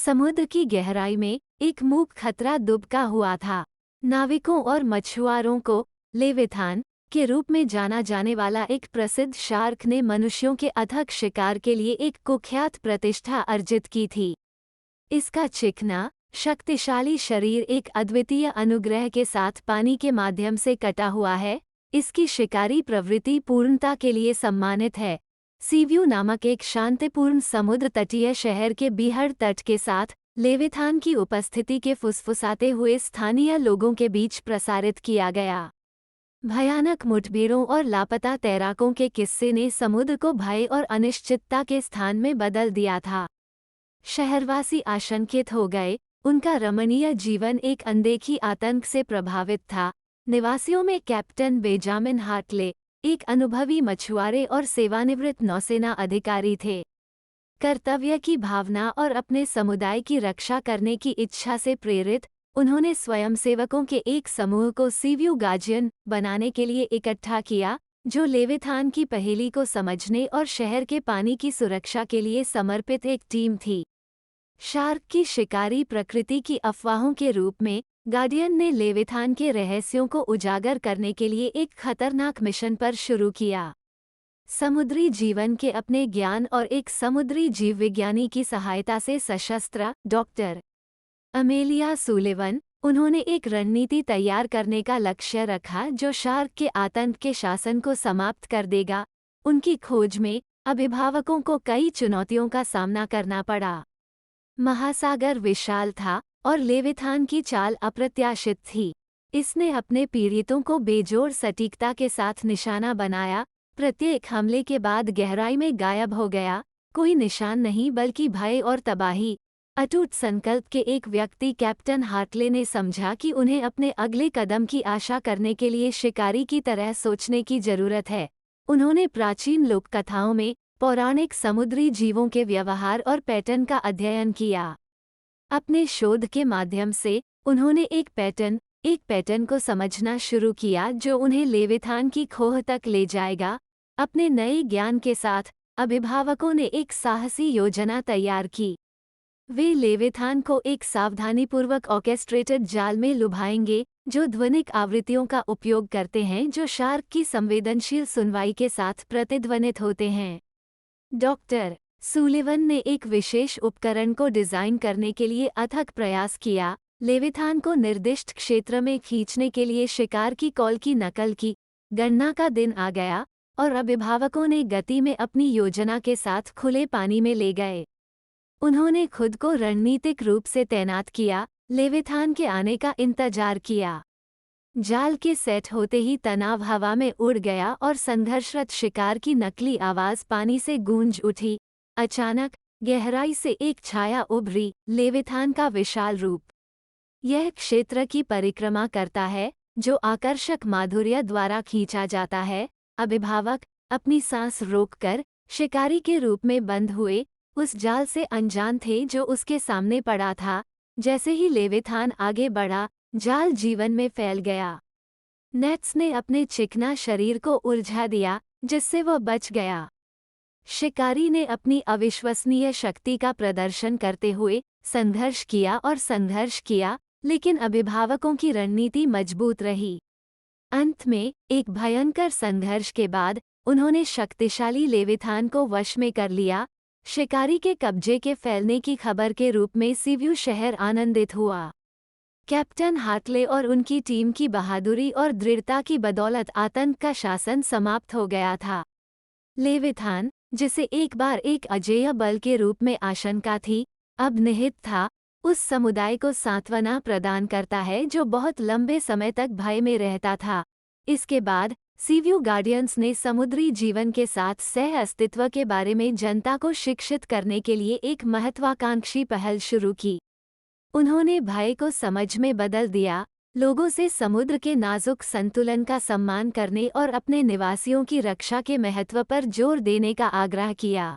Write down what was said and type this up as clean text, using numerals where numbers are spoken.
समुद्र की गहराई में एक मूक खतरा दुबका हुआ था। नाविकों और मछुआरों को लेविथान के रूप में जाना जाने वाला एक प्रसिद्ध शार्क ने मनुष्यों के अथक शिकार के लिए एक कुख्यात प्रतिष्ठा अर्जित की थी। इसका चिकना, शक्तिशाली शरीर एक अद्वितीय अनुग्रह के साथ पानी के माध्यम से कटा हुआ है। इसकी शिकारी प्रवृत्ति पूर्णता के लिए सम्मानित है। सीव्यू नामक एक शांतिपूर्ण समुद्र तटीय शहर के बीहड़ तट के साथ लेविथान की उपस्थिति के फुसफुसाते हुए स्थानीय लोगों के बीच प्रसारित किया गया। भयानक मुठभेड़ों और लापता तैराकों के किस्से ने समुद्र को भय और अनिश्चितता के स्थान में बदल दिया था। शहरवासी आशंकित हो गए, उनका रमणीय जीवन एक अनदेखी आतंक से प्रभावित था। निवासियों में कैप्टन बेंजामिन हार्टले, एक अनुभवी मछुआरे और सेवानिवृत्त नौसेना अधिकारी थे। कर्तव्य की भावना और अपने समुदाय की रक्षा करने की इच्छा से प्रेरित, उन्होंने स्वयंसेवकों के एक समूह को सीव्यू गार्जियन बनाने के लिए इकट्ठा किया, जो लेविथान की पहेली को समझने और शहर के पानी की सुरक्षा के लिए समर्पित एक टीम थी। शार्क की शिकारी प्रकृति की अफवाहों के रूप में गार्डियन ने लेविथान के रहस्यों को उजागर करने के लिए एक खतरनाक मिशन पर शुरू किया। समुद्री जीवन के अपने ज्ञान और एक समुद्री जीवविज्ञानी की सहायता से सशस्त्र डॉक्टर अमेलिया सुलिवन, उन्होंने एक रणनीति तैयार करने का लक्ष्य रखा जो शार्क के आतंक के शासन को समाप्त कर देगा। उनकी खोज में अभिभावकों को कई चुनौतियों का सामना करना पड़ा। महासागर विशाल था और लेविथान की चाल अप्रत्याशित थी। इसने अपने पीड़ितों को बेजोड़ सटीकता के साथ निशाना बनाया। प्रत्येक हमले के बाद गहराई में गायब हो गया, कोई निशान नहीं बल्कि भय और तबाही। अटूट संकल्प के एक व्यक्ति कैप्टन हार्टले ने समझा कि उन्हें अपने अगले कदम की आशा करने के लिए शिकारी की तरह सोचने की जरूरत है। उन्होंने प्राचीन लोक कथाओं में पौराणिक समुद्री जीवों के व्यवहार और पैटर्न का अध्ययन किया। अपने शोध के माध्यम से उन्होंने एक पैटर्न को समझना शुरू किया जो उन्हें लेविथान की खोह तक ले जाएगा। अपने नए ज्ञान के साथ अभिभावकों ने एक साहसी योजना तैयार की। वे लेविथान को एक सावधानीपूर्वक ऑर्केस्ट्रेटेड जाल में लुभाएंगे जो ध्वनिक आवृत्तियों का उपयोग करते हैं जो शार्क की संवेदनशील सुनवाई के साथ प्रतिध्वनित होते हैं। डॉक्टर सुलिवन ने एक विशेष उपकरण को डिजाइन करने के लिए अथक प्रयास किया। लेविथान को निर्दिष्ट क्षेत्र में खींचने के लिए शिकार की कॉल की नकल की। गणना का दिन आ गया और अभिभावकों ने गति में अपनी योजना के साथ खुले पानी में ले गए। उन्होंने खुद को रणनीतिक रूप से तैनात किया, लेविथान के आने का इंतजार किया। जाल के सेट होते ही तनाव हवा में उड़ गया और संघर्षरत शिकार की नकली आवाज पानी से गूंज उठी। अचानक गहराई से एक छाया उभरी, लेविथान का विशाल रूप। यह क्षेत्र की परिक्रमा करता है जो आकर्षक माधुर्य द्वारा खींचा जाता है। अभिभावक अपनी सांस रोककर शिकारी के रूप में बंद हुए, उस जाल से अनजान थे जो उसके सामने पड़ा था। जैसे ही लेविथान आगे बढ़ा, जाल जीवन में फैल गया। नेट्स ने अपने चिकना शरीर को उलझा दिया जिससे वह बच गया। शिकारी ने अपनी अविश्वसनीय शक्ति का प्रदर्शन करते हुए संघर्ष किया, लेकिन अभिभावकों की रणनीति मजबूत रही। अंत में एक भयंकर संघर्ष के बाद उन्होंने शक्तिशाली लेविथान को वश में कर लिया। शिकारी के कब्जे के फैलने की खबर के रूप में सीव्यू शहर आनंदित हुआ। कैप्टन हार्टले और उनकी टीम की बहादुरी और दृढ़ता की बदौलत आतंक का शासन समाप्त हो गया था। लेविथान, जिसे एक बार एक अजेय बल के रूप में आशंका थी, अब निहित था, उस समुदाय को सांत्वना प्रदान करता है जो बहुत लंबे समय तक भय में रहता था। इसके बाद सीव्यू गार्डियंस ने समुद्री जीवन के साथ सह अस्तित्व के बारे में जनता को शिक्षित करने के लिए एक महत्वाकांक्षी पहल शुरू की। उन्होंने भय को समझ में बदल दिया, लोगों से समुद्र के नाजुक संतुलन का सम्मान करने और अपने निवासियों की रक्षा के महत्व पर जोर देने का आग्रह किया।